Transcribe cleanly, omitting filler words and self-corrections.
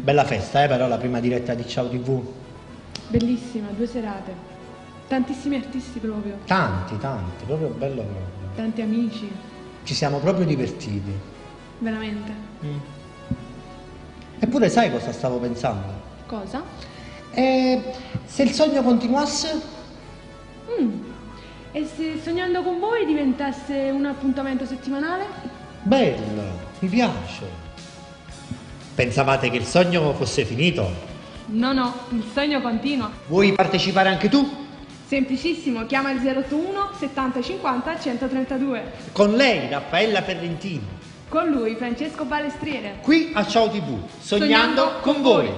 Bella festa, però la prima diretta di Ciao TV. Bellissima, 2 serate. Tantissimi artisti proprio. Tanti, proprio bello proprio. Tanti amici. Ci siamo proprio divertiti. Veramente. Eppure sai cosa stavo pensando? Cosa? Se il sogno continuasse? E se Sognando con voi diventasse un appuntamento settimanale? Bello, mi piace. Pensavate che il sogno fosse finito? No, il sogno continua. Vuoi partecipare anche tu? Semplicissimo, chiama il 081 70 50 132. Con lei, Raffaella Ferrentini. Con lui, Francesco Balestriere. Qui a Ciao TV, sognando con voi.